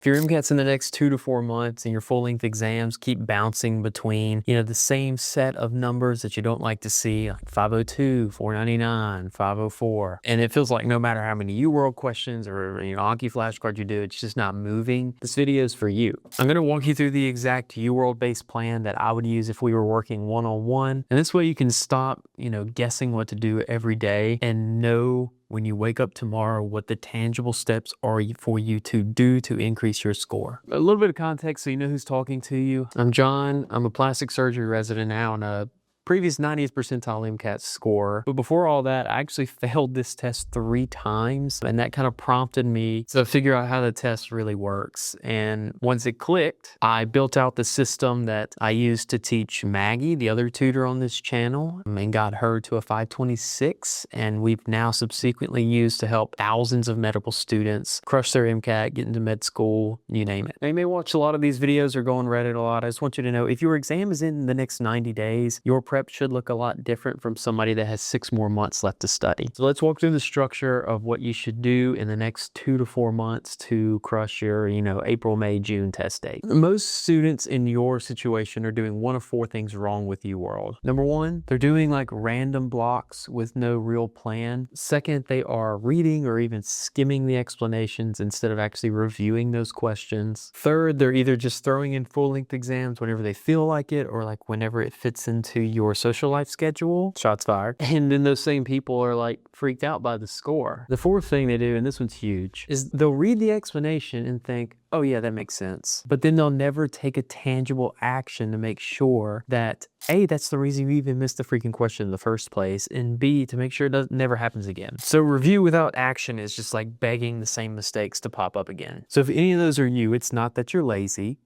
If your MCAT's in the next 2 to 4 months and your full-length exams keep bouncing between, the same set of numbers that you don't like to see, like 502, 499, 504, and it feels like no matter how many UWorld questions or, Anki flashcards you do, it's just not moving, this video is for you. I'm going to walk you through the exact UWorld-based plan that I would use if we were working one-on-one, and this way you can stop, guessing what to do every day and know when you wake up tomorrow what the tangible steps are for you to do to increase your score. A little bit of context so you know who's talking to you. I'm John. I'm a plastic surgery resident now and a previous 90th percentile MCAT score. But before all that, I actually failed this test 3 times, and that kind of prompted me to figure out how the test really works. And once it clicked, I built out the system that I used to teach Maggie, the other tutor on this channel, and got her to a 526. And we've now subsequently used to help thousands of medical students crush their MCAT, get into med school, you name it. Now, you may watch a lot of these videos or go on Reddit a lot. I just want you to know, if your exam is in the next 90 days, your prep should look a lot different from somebody that has 6 more months left to study. So let's walk through the structure of what you should do in the next 2 to 4 months to crush your, April, May, June test date. Most students in your situation are doing one of 4 things wrong with UWorld. Number 1, they're doing like random blocks with no real plan. Second, they are reading or even skimming the explanations instead of actually reviewing those questions. Third, they're either just throwing in full-length exams whenever they feel like it or like whenever it fits into your social life schedule. Shots fired. And then those same people are like freaked out by the score. The fourth thing they do, and this one's huge, is they'll read the explanation and think, oh yeah, that makes sense. But then they'll never take a tangible action to make sure that A, that's the reason you even missed the freaking question in the first place, and B, to make sure it never happens again. So review without action is just like begging the same mistakes to pop up again. So if any of those are you, it's not that you're lazy,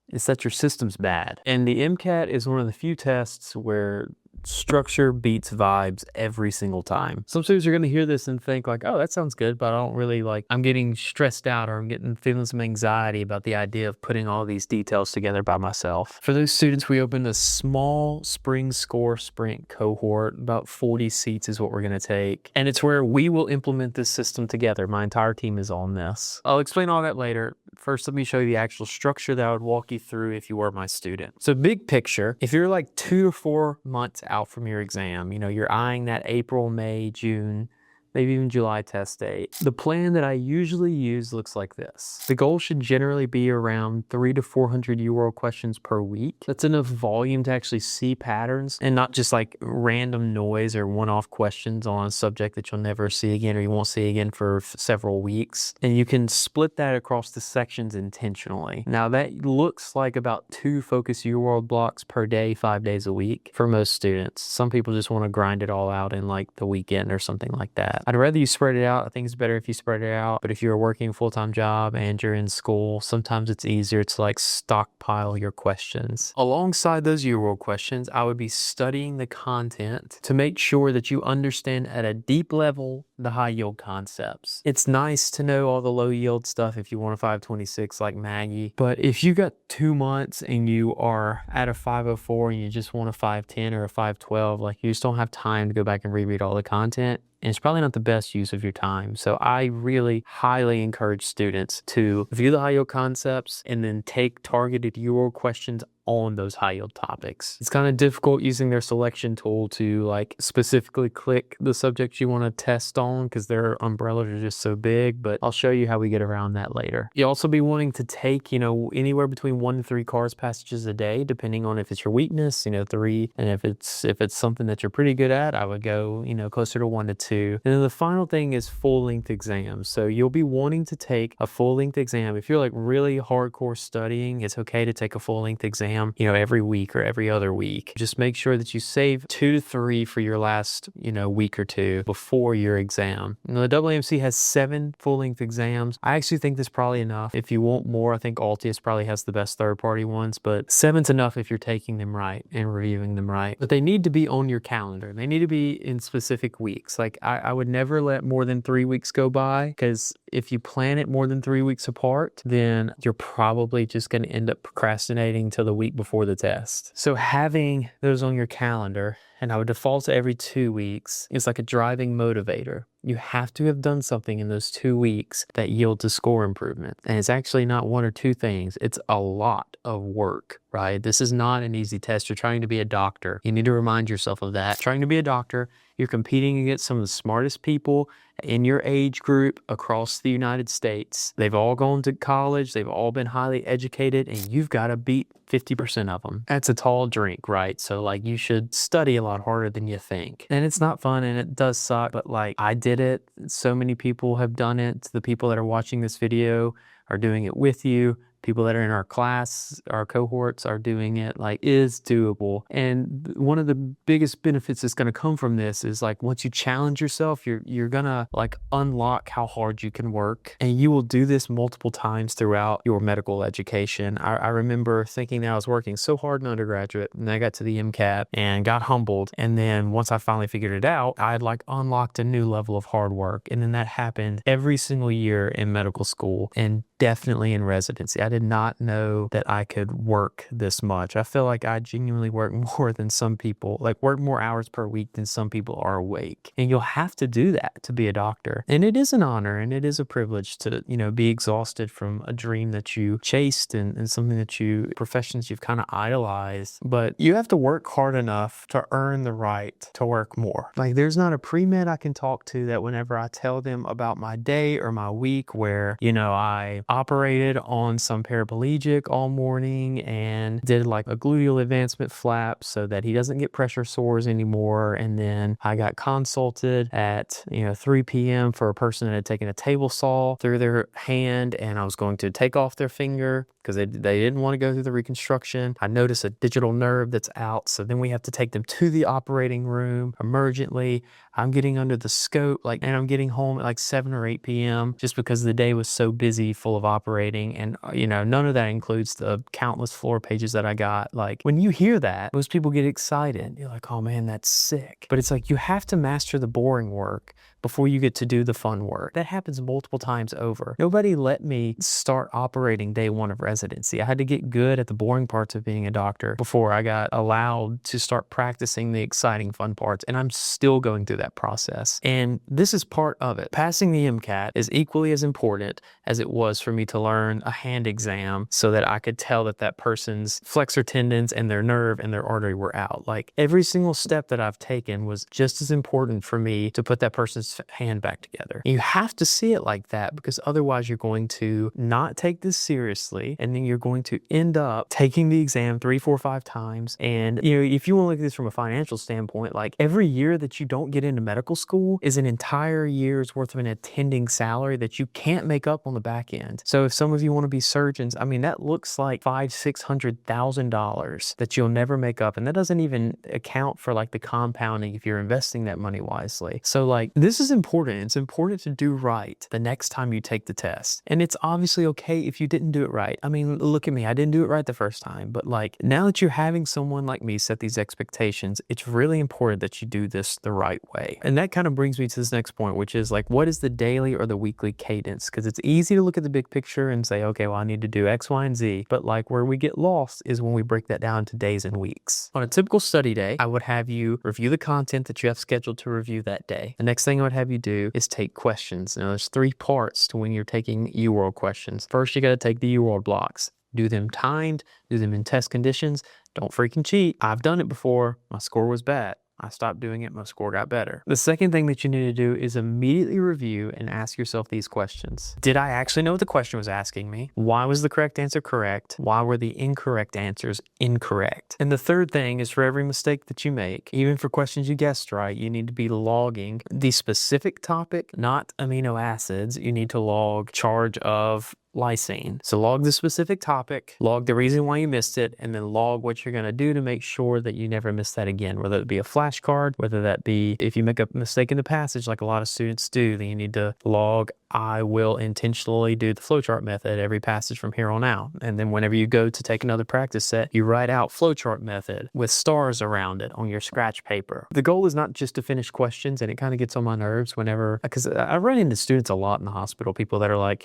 it's that your system's bad. And the MCAT is one of the few tests where structure beats vibes every single time. Some students are going to hear this and think like, oh, that sounds good, but I don't really I'm getting stressed out or I'm feeling some anxiety about the idea of putting all these details together by myself. For those students, we opened a small spring score sprint cohort. About 40 seats is what we're going to take. And it's where we will implement this system together. My entire team is on this. I'll explain all that later. First, let me show you the actual structure that I would walk you through if you were my student. So big picture, if you're like 2 to 4 months out from your exam, you're eyeing that April, May, June, maybe even July test date. The plan that I usually use looks like this. The goal should generally be around 300 to 400 UWorld questions per week. That's enough volume to actually see patterns and not just like random noise or one-off questions on a subject that you'll never see again or you won't see again for several weeks. And you can split that across the sections intentionally. Now that looks like about 2 focus UWorld blocks per day, 5 days a week for most students. Some people just want to grind it all out in like the weekend or something like that. I'd rather you spread it out. I think it's better if you spread it out. But if you're working a full-time job and you're in school, sometimes it's easier to like stockpile your questions. Alongside those UWorld questions, I would be studying the content to make sure that you understand at a deep level the high yield concepts. It's nice to know all the low yield stuff if you want a 526 like Maggie. But if you got 2 months and you are at a 504 and you just want a 510 or a 512, like you just don't have time to go back and reread all the content. And it's probably not the best use of your time. So I really highly encourage students to view the high yield concepts and then take targeted UWorld questions on those high yield topics. It's kind of difficult using their selection tool to like specifically click the subjects you want to test on because their umbrellas are just so big, but I'll show you how we get around that later. You'll also be wanting to take, anywhere between 1 to 3 CARS passages a day, depending on if it's your weakness, 3, and if it's something that you're pretty good at, I would go, closer to 1 to 2. And then the final thing is full-length exams. So you'll be wanting to take a full-length exam. If you're like really hardcore studying, it's okay to take a full-length exam, every week or every other week. Just make sure that you save 2 to 3 for your last, week or 2 before your exam. Now, the AAMC has 7 full-length exams. I actually think that's probably enough. If you want more, I think Altius probably has the best third-party ones, but 7's enough if you're taking them right and reviewing them right. But they need to be on your calendar. They need to be in specific weeks. Like I would never let more than 3 weeks go by, because if you plan it more than 3 weeks apart, then you're probably just going to end up procrastinating till the week before the test. So having those on your calendar, and I would default to every 2 weeks, is like a driving motivator. You have to have done something in those 2 weeks that yields a score improvement. And it's actually not one or two things. It's a lot of work, right? This is not an easy test. You're trying to be a doctor. You need to remind yourself of that. Trying to be a doctor, you're competing against some of the smartest people in your age group across the United States. They've all gone to college. They've all been highly educated, and you've got to beat 50% of them. That's a tall drink, right? So like you should study a lot harder than you think. And it's not fun and it does suck, but like I did it. So many people have done it. The people that are watching this video are doing it with you. People that are in our class, our cohorts are doing it. Like, is doable. And one of the biggest benefits that's going to come from this is like once you challenge yourself, you're gonna like unlock how hard you can work, and you will do this multiple times throughout your medical education. I remember thinking that I was working so hard in undergraduate, and I got to the MCAT and got humbled. And then once I finally figured it out, I had like unlocked a new level of hard work. And then that happened every single year in medical school and definitely in residency. I did not know that I could work this much. I feel like I genuinely work more than some people, like work more hours per week than some people are awake. And you'll have to do that to be a doctor. And it is an honor and it is a privilege to, be exhausted from a dream that you chased and something that professions you've kind of idolized. But you have to work hard enough to earn the right to work more. Like there's not a pre-med I can talk to that whenever I tell them about my day or my week where, I operated on some paraplegic all morning and did like a gluteal advancement flap so that he doesn't get pressure sores anymore. And then I got consulted at 3 p.m. for a person that had taken a table saw through their hand and I was going to take off their finger because they didn't want to go through the reconstruction. I noticed a digital nerve that's out, so then we have to take them to the operating room emergently. I'm getting under the scope, and I'm getting home at like 7 or 8 p.m. just because the day was so busy, full of operating. And, none of that includes the countless floor pages that I got. Like when you hear that, most people get excited. You're like, oh man, that's sick. But it's like you have to master the boring work before you get to do the fun work. That happens multiple times over. Nobody let me start operating day one of residency. I had to get good at the boring parts of being a doctor before I got allowed to start practicing the exciting fun parts. And I'm still going through that process. And this is part of it. Passing the MCAT is equally as important as it was for me to learn a hand exam so that I could tell that person's flexor tendons and their nerve and their artery were out. Like every single step that I've taken was just as important for me to put that person's hand back together. You have to see it like that because otherwise you're going to not take this seriously and then you're going to end up taking the exam 3, 4, 5 times. And if you want to look at this from a financial standpoint, like every year that you don't get into medical school is an entire year's worth of an attending salary that you can't make up on the back end. So if some of you want to be surgeons, that looks like $500,000-$600,000 that you'll never make up. And that doesn't even account for like the compounding if you're investing that money wisely. So like this is important. It's important to do right the next time you take the test. And it's obviously okay if you didn't do it right. Look at me. I didn't do it right the first time. But like now that you're having someone like me set these expectations, it's really important that you do this the right way. And that kind of brings me to this next point, which is like, what is the daily or the weekly cadence? Because it's easy to look at the big picture and say, okay, well, I need to do X, Y, and Z. But like where we get lost is when we break that down to days and weeks. On a typical study day, I would have you review the content that you have scheduled to review that day. The next thing I would have you do is take questions. Now there's 3 parts to when you're taking UWorld questions. First, you got to take the UWorld blocks. Do them timed, do them in test conditions. Don't freaking cheat. I've done it before. My score was bad. I stopped doing it, my score got better. The second thing that you need to do is immediately review and ask yourself these questions. Did I actually know what the question was asking me? Why was the correct answer correct? Why were the incorrect answers incorrect? And the third thing is for every mistake that you make, even for questions you guessed right, you need to be logging the specific topic, not amino acids. You need to log charge of lysine. So log the specific topic, log the reason why you missed it, and then log what you're going to do to make sure that you never miss that again, whether it be a flashcard, whether that be if you make a mistake in the passage like a lot of students do, then you need to log I will intentionally do the flowchart method every passage from here on out. And then whenever you go to take another practice set, you write out flowchart method with stars around it on your scratch paper. The goal is not just to finish questions, and it kind of gets on my nerves whenever, because I run into students a lot in the hospital, people that are like,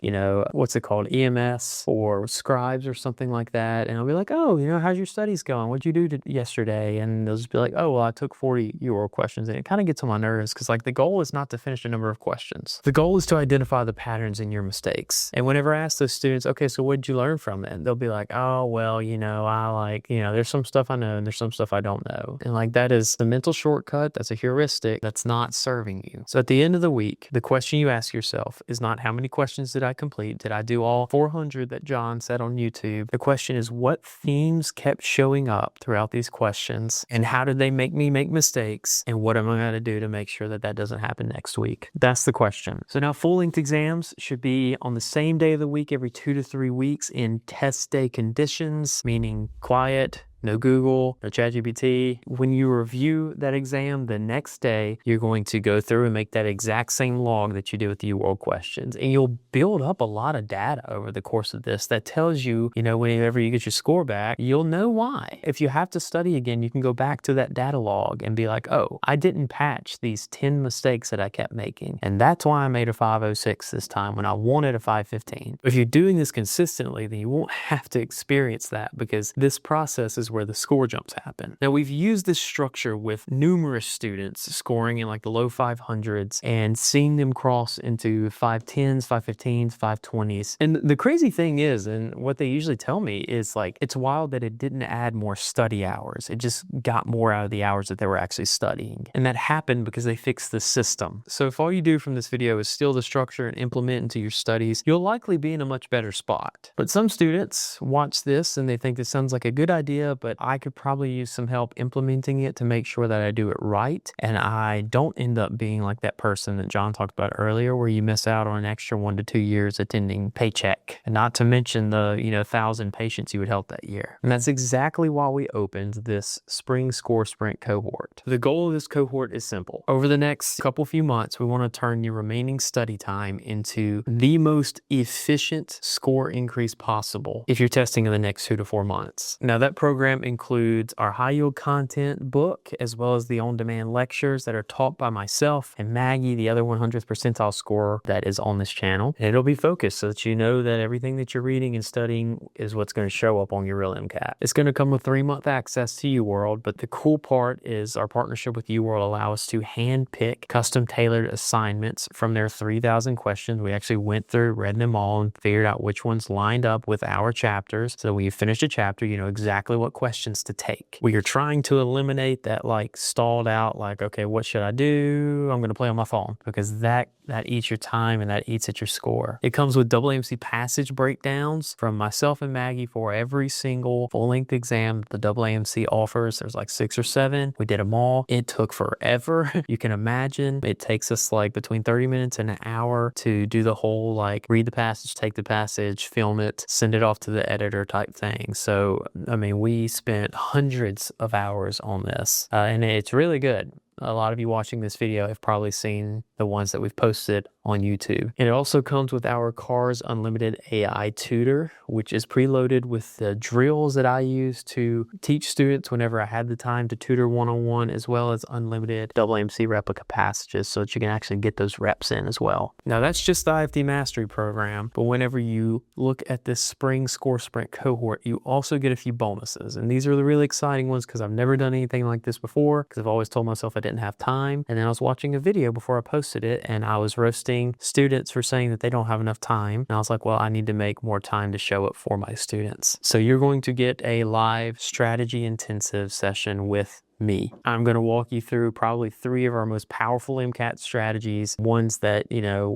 what's it called, EMS or scribes or something like that. And I'll be like, oh, how's your studies going? What'd you do yesterday? And they'll just be like, oh, well, I took 40 UWorld questions. And it kind of gets on my nerves because the goal is not to finish a number of questions. The goal is to identify the patterns in your mistakes. And whenever I ask those students, okay, so what did you learn from it? And they'll be like, oh, well, there's some stuff I know and there's some stuff I don't know. And that is the mental shortcut. That's a heuristic that's not serving you. So at the end of the week, the question you ask yourself is not how many questions did I complete? Did I do all 400 that John said on YouTube? The question is, what themes kept showing up throughout these questions, and how did they make me make mistakes? And what am I going to do to make sure that that doesn't happen next week? That's the question. So now full-length exams should be on the same day of the week every 2 to 3 weeks in test day conditions, meaning quiet, no Google, no ChatGPT. When you review that exam the next day, you're going to go through and make that exact same log that you did with the UWorld questions. And you'll build up a lot of data over the course of this that tells you, whenever you get your score back, you'll know why. If you have to study again, you can go back to that data log and be like, oh, I didn't patch these 10 mistakes that I kept making. And that's why I made a 506 this time when I wanted a 515. If you're doing this consistently, then you won't have to experience that, because this process is where the score jumps happen. Now, we've used this structure with numerous students scoring in the low 500s and seeing them cross into 510s, 515s, 520s. And the crazy thing is, and what they usually tell me is it's wild that it didn't add more study hours. It just got more out of the hours that they were actually studying. And that happened because they fixed the system. So if all you do from this video is steal the structure and implement into your studies, you'll likely be in a much better spot. But some students watch this and they think this sounds like a good idea, but I could probably use some help implementing it to make sure that I do it right, and I don't end up being like that person that John talked about earlier, where you miss out on an extra 1 to 2 years attending paycheck, and not to mention the 1,000 patients you would help that year. And that's exactly why we opened this Spring Score Sprint cohort. The goal of this cohort is simple. Over the next few months, we want to turn your remaining study time into the most efficient score increase possible if you're testing in the next 2 to 4 months. Now, that program includes our high yield content book, as well as the on-demand lectures that are taught by myself and Maggie, the other 100th percentile scorer that is on this channel. And it'll be focused so that you know that everything that you're reading and studying is what's going to show up on your real MCAT. It's going to come with 3-month access to UWorld, but the cool part is our partnership with UWorld allows us to hand pick custom tailored assignments from their 3,000 questions. We actually went through, read them all, and figured out which ones lined up with our chapters. So when you finish a chapter, you know exactly what questions to take. We are trying to eliminate that stalled out, okay, what should I do? I'm going to play on my phone, because that eats your time and that eats at your score. It comes with AAMC passage breakdowns from myself and Maggie for every single full-length exam the AAMC offers. There's 6 or 7. We did them all. It took forever. You can imagine it takes us between 30 minutes and an hour to do the whole read the passage, take the passage, film it, send it off to the editor type thing. So, we spent hundreds of hours on this, and it's really good. A lot of you watching this video have probably seen the ones that we've posted on YouTube. And it also comes with our CARS Unlimited AI Tutor, which is preloaded with the drills that I use to teach students whenever I had the time to tutor one-on-one, as well as unlimited AAMC replica passages so that you can actually get those reps in as well. Now, that's just the IFD Mastery program, but whenever you look at this Spring Score Sprint cohort, you also get a few bonuses. And these are the really exciting ones because I've never done anything like this before, because I've always told myself I didn't have time. And then I was watching a video before I posted it, and I was roasting students for saying that they don't have enough time. And I was like, well, I need to make more time to show up for my students. So you're going to get a live strategy intensive session with me. I'm going to walk you through probably 3 of our most powerful MCAT strategies, ones that,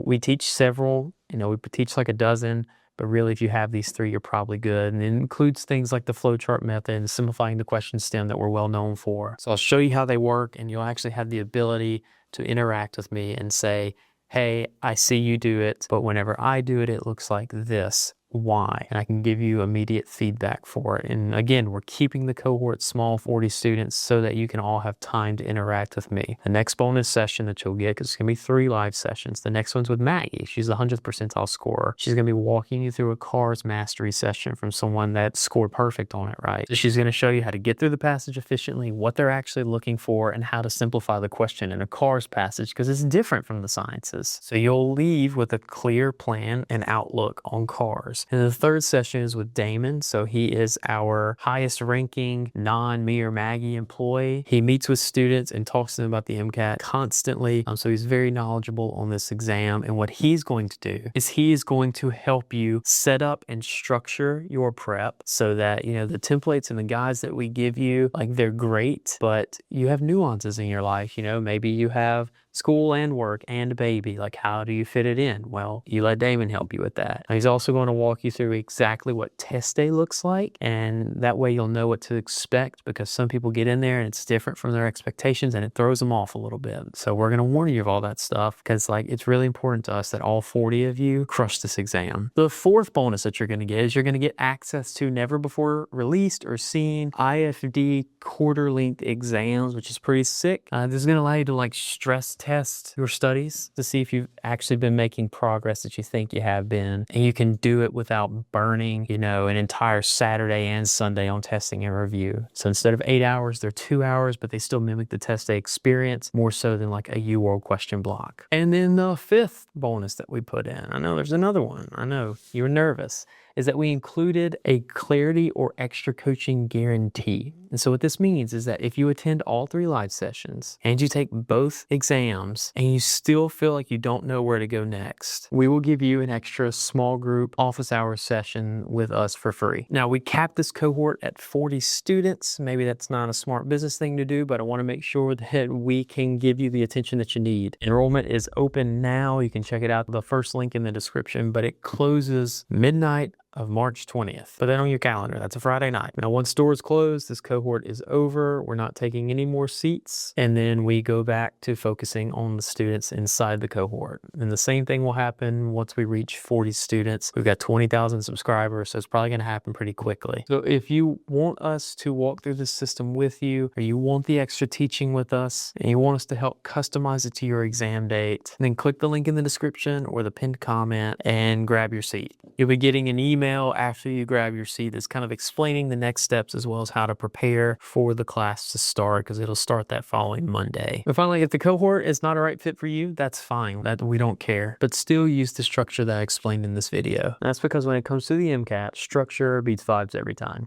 we teach several, we teach a dozen, but really if you have these 3, you're probably good. And it includes things like the flowchart method and simplifying the question stem that we're well known for. So I'll show you how they work, and you'll actually have the ability to interact with me and say, hey, I see you do it, but whenever I do it, it looks like this. why, and I can give you immediate feedback for it. And again, we're keeping the cohort small, 40 students, so that you can all have time to interact with me. The next bonus session that you'll get, because it's going to be 3 live sessions. The next one's with Maggie. She's the 100th percentile scorer. She's going to be walking you through a CARS mastery session from someone that scored perfect on it, right? So she's going to show you how to get through the passage efficiently, what they're actually looking for, and how to simplify the question in a CARS passage, because it's different from the sciences. So you'll leave with a clear plan and outlook on CARS. And the third session is with Damon. So he is our highest ranking non-me or Maggie employee. He meets with students and talks to them about the MCAT constantly. So he's very knowledgeable on this exam. And what he's going to do is he is going to help you set up and structure your prep so that, the templates and the guides that we give you, like, they're great, but you have nuances in your life. Maybe you have school and work and a baby. Like, how do you fit it in? Well, you let Damon help you with that. He's also going to walk you through exactly what test day looks like, and that way you'll know what to expect, because some people get in there and it's different from their expectations and it throws them off a little bit. So we're going to warn you of all that stuff, because it's really important to us that all 40 of you crush this exam. The fourth bonus that you're going to get is you're going to get access to never before released or seen IFD quarter length exams, which is pretty sick. This is going to allow you to stress test your studies to see if you've actually been making progress that you think you have been. And you can do it without burning, an entire Saturday and Sunday on testing and review. So instead of 8 hours, they're 2 hours, but they still mimic the test day experience more so than like a UWorld question block. And then the fifth bonus that we put in, I know there's another one. I know you were nervous, is that we included a clarity or extra coaching guarantee. And so what this means is that if you attend all 3 live sessions and you take both exams and you still feel like you don't know where to go next, we will give you an extra small group office hour session with us for free. Now, we capped this cohort at 40 students. Maybe that's not a smart business thing to do, but I want to make sure that we can give you the attention that you need. Enrollment is open now. You can check it out, the first link in the description, but it closes midnight of March 20th. Put that on your calendar. That's a Friday night. Now, once doors close, this cohort is over. We're not taking any more seats. And then we go back to focusing on the students inside the cohort. And the same thing will happen once we reach 40 students. We've got 20,000 subscribers, so it's probably going to happen pretty quickly. So if you want us to walk through this system with you, or you want the extra teaching with us, and you want us to help customize it to your exam date, then click the link in the description or the pinned comment and grab your seat. You'll be getting an email after you grab your seat that's kind of explaining the next steps as well as how to prepare for the class to start, because it'll start that following Monday. But finally, if the cohort is not a right fit for you, that's fine. That we don't care. But still use the structure that I explained in this video. And that's because when it comes to the MCAT, structure beats vibes every time.